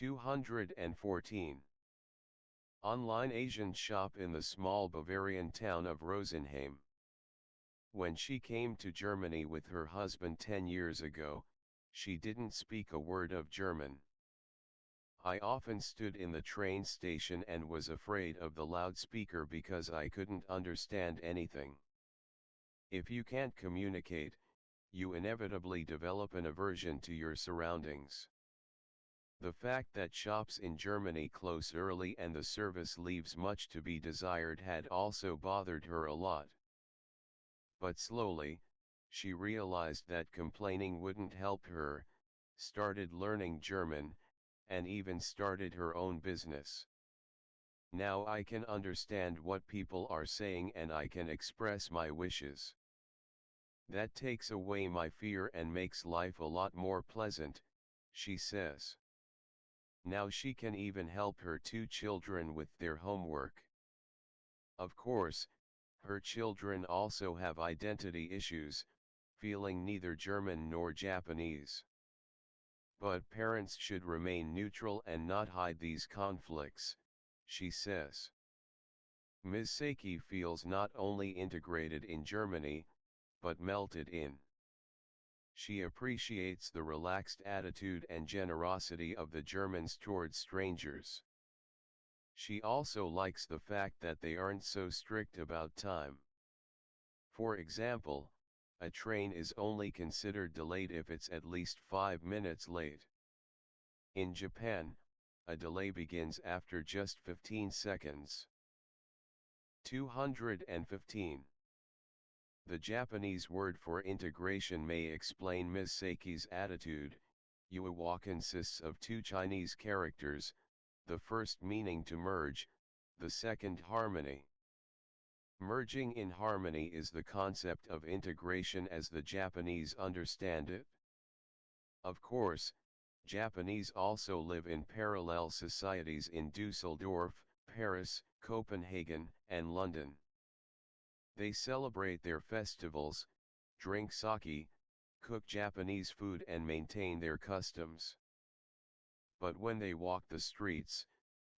214. Online Asian shop in the small Bavarian town of Rosenheim. When she came to Germany with her husband 10 years ago, she didn't speak a word of German. I often stood in the train station and was afraid of the loudspeaker because I couldn't understand anything. If you can't communicate, you inevitably develop an aversion to your surroundings. The fact that shops in Germany close early and the service leaves much to be desired had also bothered her a lot. But slowly, she realized that complaining wouldn't help her, started learning German, and even started her own business. Now I can understand what people are saying and I can express my wishes. That takes away my fear and makes life a lot more pleasant, she says. Now she can even help her 2 children with their homework. Of course, her children also have identity issues, feeling neither German nor Japanese. But parents should remain neutral and not hide these conflicts, she says. Ms. Seki feels not only integrated in Germany, but melted in. She appreciates the relaxed attitude and generosity of the Germans towards strangers. She also likes the fact that they aren't so strict about time. For example, a train is only considered delayed if it's at least 5 minutes late. In Japan, a delay begins after just 15 seconds. 215. The Japanese word for integration may explain Ms. Seki's attitude. Yuwa consists of 2 Chinese characters, the first meaning to merge, the second harmony. Merging in harmony is the concept of integration as the Japanese understand it. Of course, Japanese also live in parallel societies in Dusseldorf, Paris, Copenhagen, and London. They celebrate their festivals, drink sake, cook Japanese food and maintain their customs. But when they walk the streets,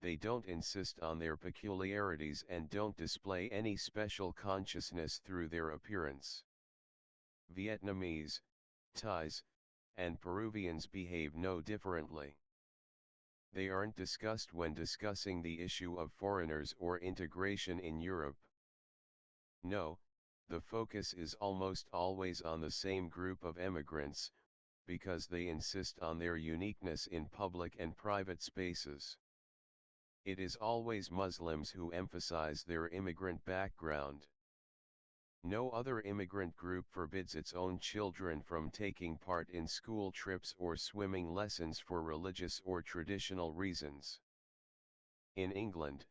they don't insist on their peculiarities and don't display any special consciousness through their appearance. Vietnamese, Thais, and Peruvians behave no differently. They aren't discussed when discussing the issue of foreigners or integration in Europe. No, the focus is almost always on the same group of emigrants, because they insist on their uniqueness in public and private spaces. It is always Muslims who emphasize their immigrant background. No other immigrant group forbids its own children from taking part in school trips or swimming lessons for religious or traditional reasons. In England,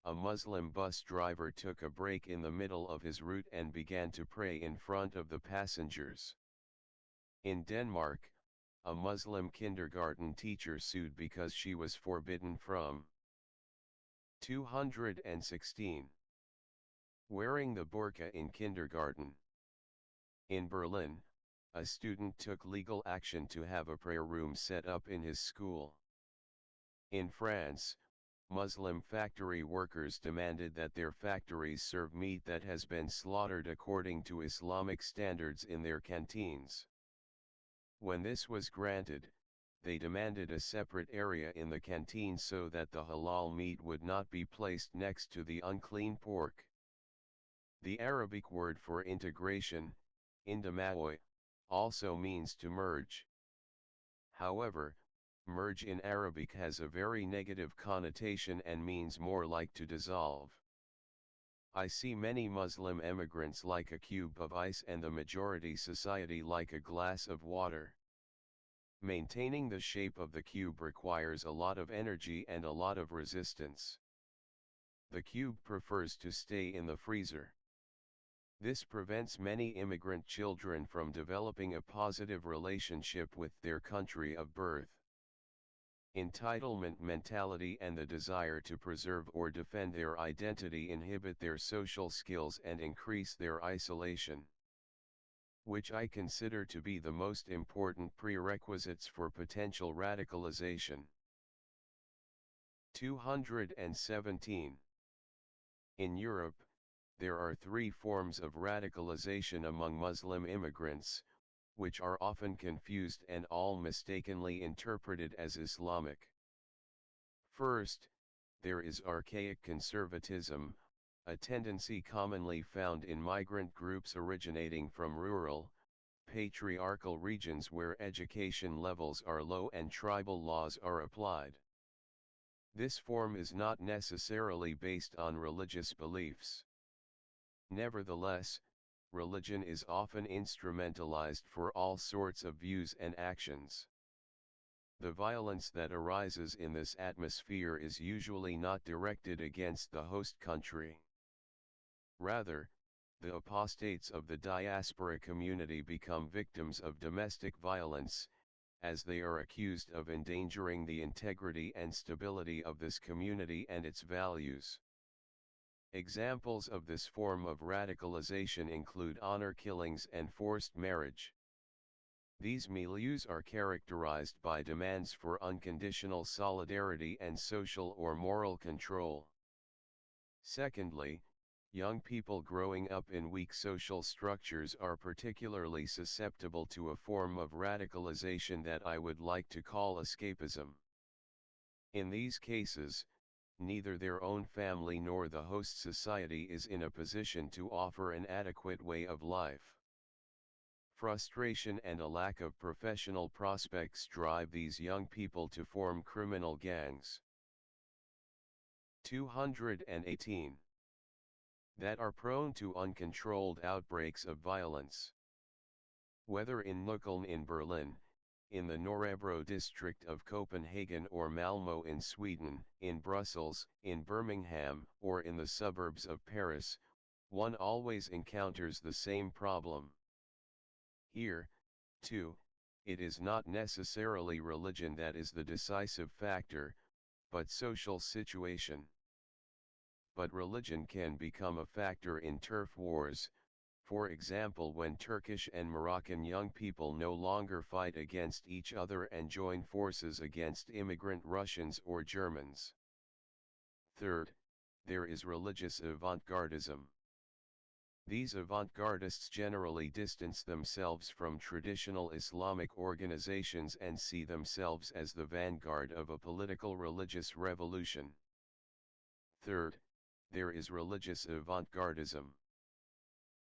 a Muslim bus driver took a break in the middle of his route and began to pray in front of the passengers. In Denmark, a Muslim kindergarten teacher sued because she was forbidden from 216. Wearing the burqa in kindergarten. In Berlin, a student took legal action to have a prayer room set up in his school. In France, Muslim factory workers demanded that their factories serve meat that has been slaughtered according to Islamic standards in their canteens. When this was granted, they demanded a separate area in the canteen so that the halal meat would not be placed next to the unclean pork. The Arabic word for integration, indamaoy, also means to merge. However, merge in Arabic has a very negative connotation and means more like to dissolve. I see many Muslim emigrants like a cube of ice and the majority society like a glass of water. Maintaining the shape of the cube requires a lot of energy and a lot of resistance. The cube prefers to stay in the freezer. This prevents many immigrant children from developing a positive relationship with their country of birth. Entitlement mentality and the desire to preserve or defend their identity inhibit their social skills and increase their isolation, which I consider to be the most important prerequisites for potential radicalization. 217. In Europe, there are three forms of radicalization among Muslim immigrants, which are often confused and all mistakenly interpreted as Islamic. First, there is archaic conservatism, a tendency commonly found in migrant groups originating from rural, patriarchal regions where education levels are low and tribal laws are applied. This form is not necessarily based on religious beliefs. Nevertheless, religion is often instrumentalized for all sorts of views and actions. The violence that arises in this atmosphere is usually not directed against the host country. Rather, the apostates of the diaspora community become victims of domestic violence, as they are accused of endangering the integrity and stability of this community and its values. Examples of this form of radicalization include honor killings and forced marriage. These milieus are characterized by demands for unconditional solidarity and social or moral control. Secondly, young people growing up in weak social structures are particularly susceptible to a form of radicalization that I would like to call escapism. In these cases, neither their own family nor the host society is in a position to offer an adequate way of life. Frustration and a lack of professional prospects drive these young people to form criminal gangs. 218. That are prone to uncontrolled outbreaks of violence. Whether in Neukölln in Berlin, in the Norrebro district of Copenhagen or Malmö in Sweden, in Brussels, in Birmingham, or in the suburbs of Paris, one always encounters the same problem. Here, too, it is not necessarily religion that is the decisive factor, but social situation. But religion can become a factor in turf wars, for example when Turkish and Moroccan young people no longer fight against each other and join forces against immigrant Russians or Germans. Third, there is religious avant-gardism. These avant-gardists generally distance themselves from traditional Islamic organizations and see themselves as the vanguard of a political religious revolution. Third, there is religious avant-gardism.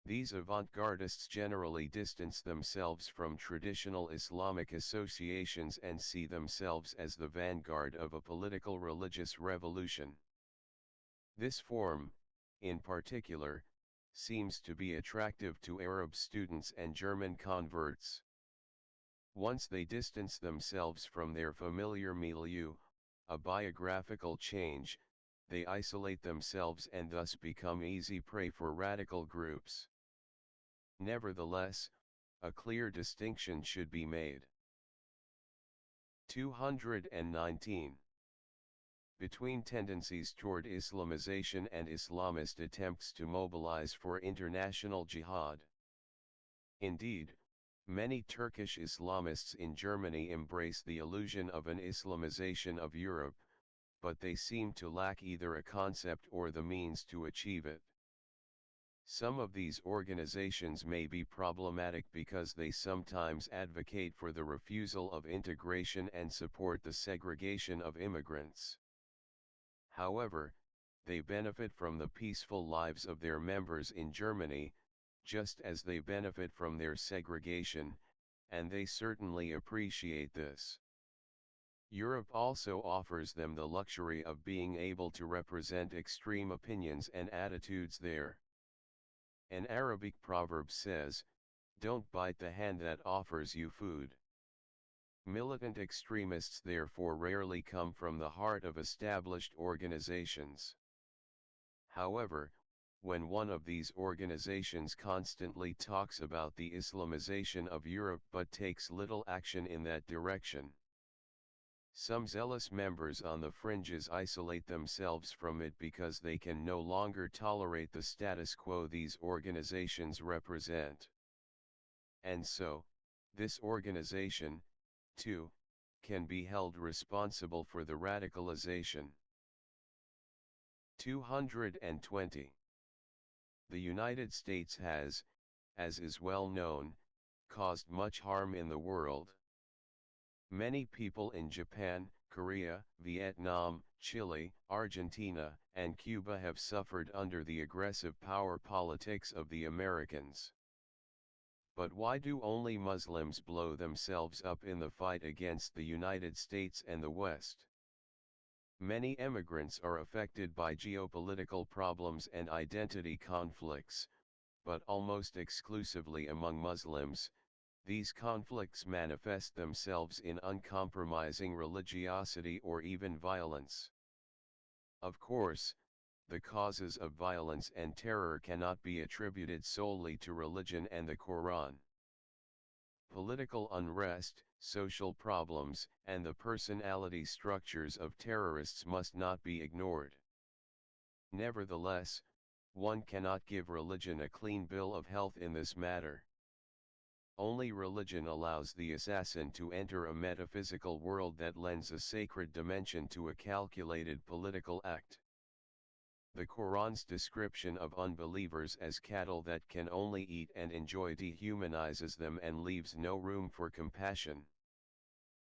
These avant-gardists generally distance themselves from traditional Islamic associations and see themselves as the vanguard of a political religious revolution. This form, in particular, seems to be attractive to Arab students and German converts. Once they distance themselves from their familiar milieu, a biographical change, they isolate themselves and thus become easy prey for radical groups. Nevertheless, a clear distinction should be made. 219. Between tendencies toward Islamization and Islamist attempts to mobilize for international jihad. Indeed, many Turkish Islamists in Germany embrace the illusion of an Islamization of Europe, but they seem to lack either a concept or the means to achieve it. Some of these organizations may be problematic because they sometimes advocate for the refusal of integration and support the segregation of immigrants. However, they benefit from the peaceful lives of their members in Germany, just as they benefit from their segregation, and they certainly appreciate this. Europe also offers them the luxury of being able to represent extreme opinions and attitudes there. An Arabic proverb says, "Don't bite the hand that offers you food." Militant extremists therefore rarely come from the heart of established organizations. However, when one of these organizations constantly talks about the Islamization of Europe but takes little action in that direction, some zealous members on the fringes isolate themselves from it because they can no longer tolerate the status quo these organizations represent. And so, this organization, too, can be held responsible for the radicalization. 220. The United States has, as is well known, caused much harm in the world. Many people in Japan, Korea, Vietnam, Chile, Argentina, and Cuba have suffered under the aggressive power politics of the Americans. But why do only Muslims blow themselves up in the fight against the United States and the West? Many immigrants are affected by geopolitical problems and identity conflicts, but almost exclusively among Muslims, these conflicts manifest themselves in uncompromising religiosity or even violence. Of course, the causes of violence and terror cannot be attributed solely to religion and the Quran. Political unrest, social problems, and the personality structures of terrorists must not be ignored. Nevertheless, one cannot give religion a clean bill of health in this matter. Only religion allows the assassin to enter a metaphysical world that lends a sacred dimension to a calculated political act. The Quran's description of unbelievers as cattle that can only eat and enjoy dehumanizes them and leaves no room for compassion.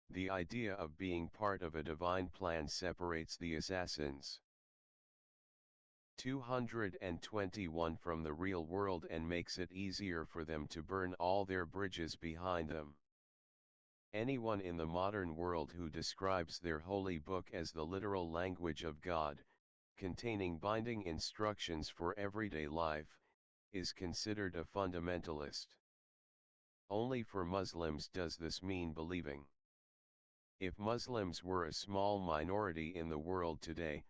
The idea of being part of a divine plan separates the assassins. 221 from the real world and makes it easier for them to burn all their bridges behind them. Anyone in the modern world who describes their holy book as the literal language of God, containing binding instructions for everyday life, is considered a fundamentalist. Only for Muslims does this mean believing. If Muslims were a small minority in the world today,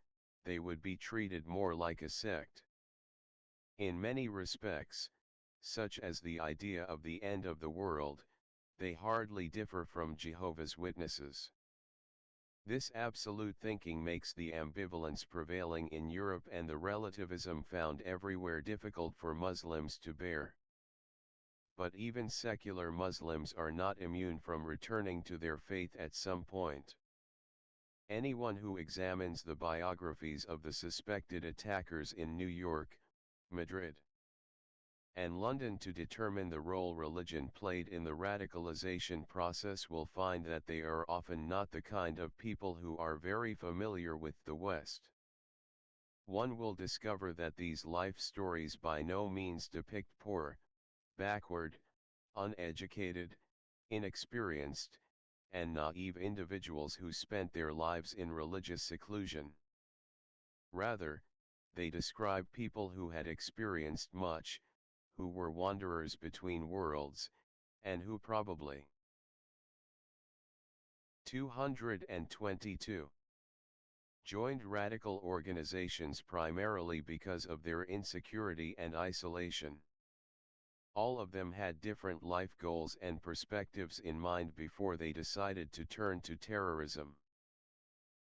they would be treated more like a sect. In many respects, such as the idea of the end of the world, they hardly differ from Jehovah's Witnesses. This absolute thinking makes the ambivalence prevailing in Europe and the relativism found everywhere difficult for Muslims to bear. But even secular Muslims are not immune from returning to their faith at some point. Anyone who examines the biographies of the suspected attackers in New York, Madrid, and London to determine the role religion played in the radicalization process will find that they are often not the kind of people who are very familiar with the West. One will discover that these life stories by no means depict poor, backward, uneducated, inexperienced, and naive individuals who spent their lives in religious seclusion. Rather, they describe people who had experienced much, who were wanderers between worlds, and who probably 222 joined radical organizations primarily because of their insecurity and isolation. All of them had different life goals and perspectives in mind before they decided to turn to terrorism.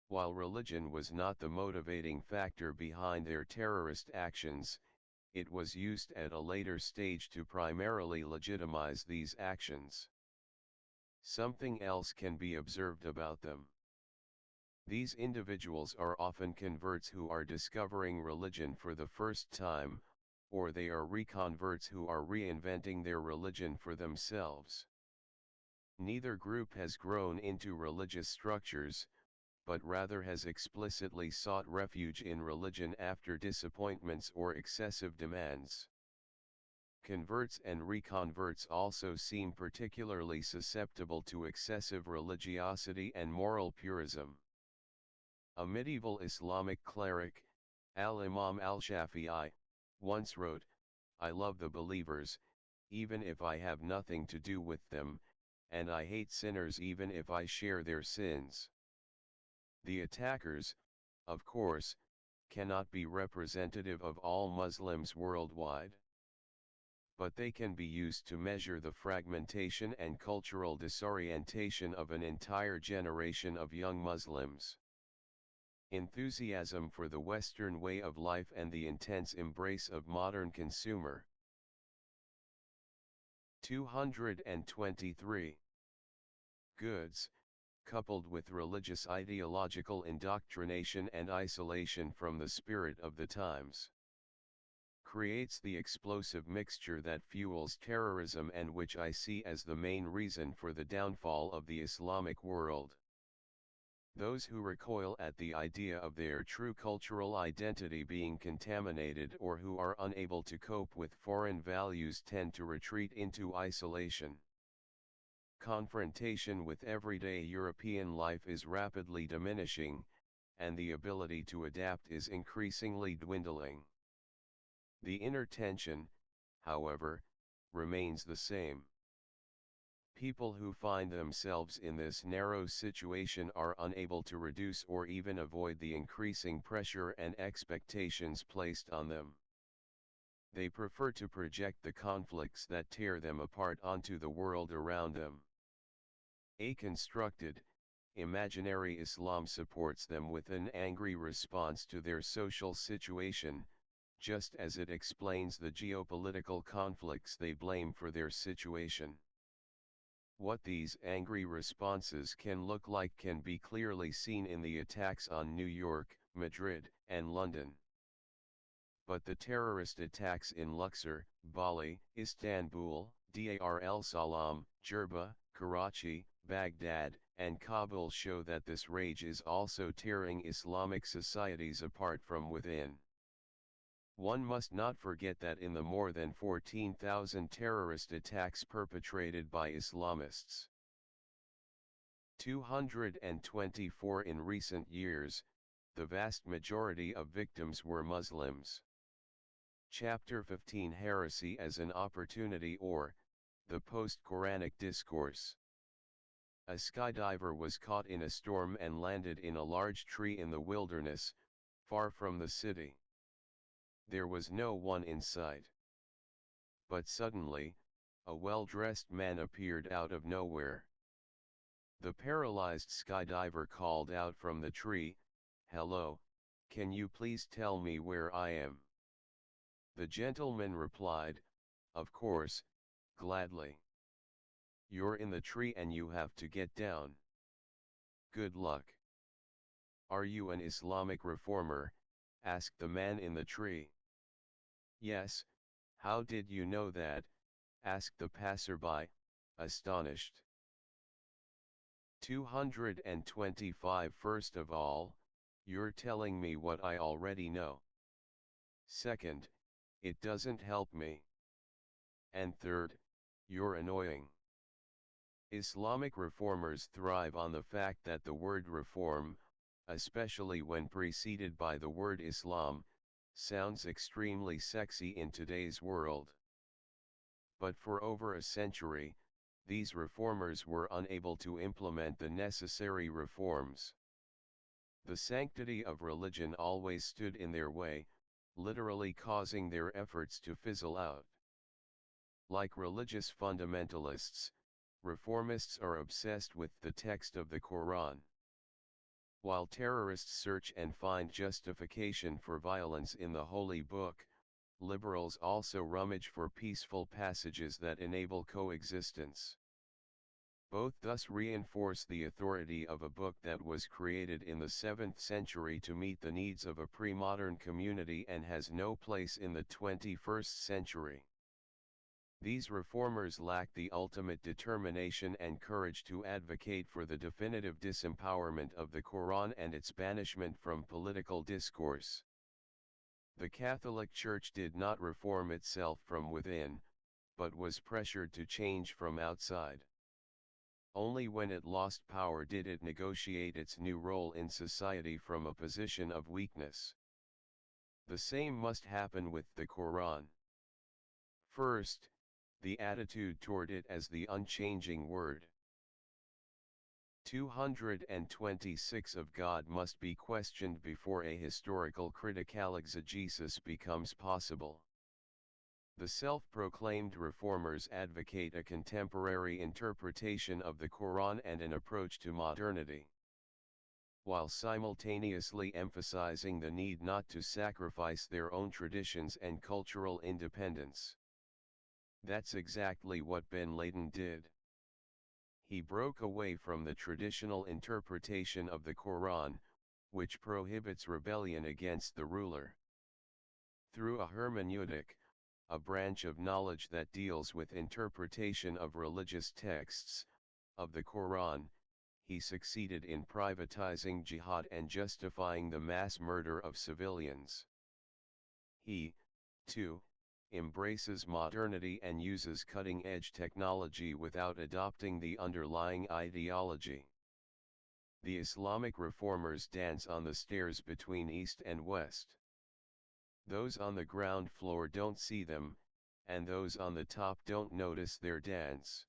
While religion was not the motivating factor behind their terrorist actions, it was used at a later stage to primarily legitimize these actions. Something else can be observed about them. These individuals are often converts who are discovering religion for the first time, or they are reconverts who are reinventing their religion for themselves. Neither group has grown into religious structures, but rather has explicitly sought refuge in religion after disappointments or excessive demands. Converts and reconverts also seem particularly susceptible to excessive religiosity and moral purism. A medieval Islamic cleric, Al-Imam al-Shafi'i, once wrote, "I love the believers, even if I have nothing to do with them, and I hate sinners even if I share their sins." The attackers, of course, cannot be representative of all Muslims worldwide. But they can be used to measure the fragmentation and cultural disorientation of an entire generation of young Muslims. Enthusiasm for the Western way of life and the intense embrace of modern consumer. 223. Goods, coupled with religious ideological indoctrination and isolation from the spirit of the times, creates the explosive mixture that fuels terrorism and which I see as the main reason for the downfall of the Islamic world. Those who recoil at the idea of their true cultural identity being contaminated or who are unable to cope with foreign values tend to retreat into isolation. Confrontation with everyday European life is rapidly diminishing, and the ability to adapt is increasingly dwindling. The inner tension, however, remains the same. People who find themselves in this narrow situation are unable to reduce or even avoid the increasing pressure and expectations placed on them. They prefer to project the conflicts that tear them apart onto the world around them. A constructed, imaginary Islam supports them with an angry response to their social situation, just as it explains the geopolitical conflicts they blame for their situation. What these angry responses can look like can be clearly seen in the attacks on New York, Madrid, and London. But the terrorist attacks in Luxor, Bali, Istanbul, Dar es Salaam, Jerba, Karachi, Baghdad, and Kabul show that this rage is also tearing Islamic societies apart from within. One must not forget that in the more than 14,000 terrorist attacks perpetrated by Islamists, 224 in recent years, the vast majority of victims were Muslims. Chapter 15: Heresy as an Opportunity, or the Post-Quranic Discourse. A skydiver was caught in a storm and landed in a large tree in the wilderness, far from the city. There was no one in sight. But suddenly, a well-dressed man appeared out of nowhere. The paralyzed skydiver called out from the tree, "Hello, can you please tell me where I am?" The gentleman replied, "Of course, gladly. You're in the tree and you have to get down. Good luck." "Are you an Islamic reformer?" asked the man in the tree. "Yes, how did you know that?" asked the passerby, astonished. 225 First of all, you're telling me what I already know. Second, it doesn't help me. And third, you're annoying. Islamic reformers thrive on the fact that the word reform, especially when preceded by the word Islam, sounds extremely sexy in today's world. But for over a century, these reformers were unable to implement the necessary reforms. The sanctity of religion always stood in their way, literally causing their efforts to fizzle out. Like religious fundamentalists, reformists are obsessed with the text of the Quran. While terrorists search and find justification for violence in the Holy Book, liberals also rummage for peaceful passages that enable coexistence. Both thus reinforce the authority of a book that was created in the 7th century to meet the needs of a pre-modern community and has no place in the 21st century. These reformers lack the ultimate determination and courage to advocate for the definitive disempowerment of the Quran and its banishment from political discourse. The Catholic Church did not reform itself from within, but was pressured to change from outside. Only when it lost power did it negotiate its new role in society from a position of weakness. The same must happen with the Quran. First, the attitude toward it as the unchanging word. 226 of God must be questioned before a historical critical exegesis becomes possible. The self-proclaimed reformers advocate a contemporary interpretation of the Quran and an approach to modernity, while simultaneously emphasizing the need not to sacrifice their own traditions and cultural independence. That's exactly what bin Laden did. He broke away from the traditional interpretation of the Quran, which prohibits rebellion against the ruler. Through a hermeneutic, a branch of knowledge that deals with interpretation of religious texts, of the Quran, he succeeded in privatizing jihad and justifying the mass murder of civilians. He, too, embraces modernity and uses cutting-edge technology without adopting the underlying ideology. The Islamic reformers dance on the stairs between East and West. Those on the ground floor don't see them, and those on the top don't notice their dance.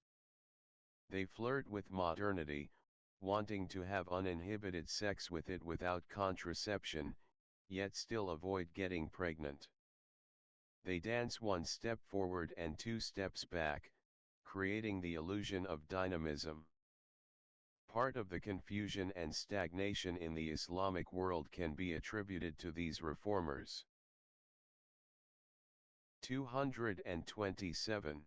They flirt with modernity, wanting to have uninhibited sex with it without contraception, yet still avoid getting pregnant. They dance one step forward and two steps back, creating the illusion of dynamism. Part of the confusion and stagnation in the Islamic world can be attributed to these reformers. 227.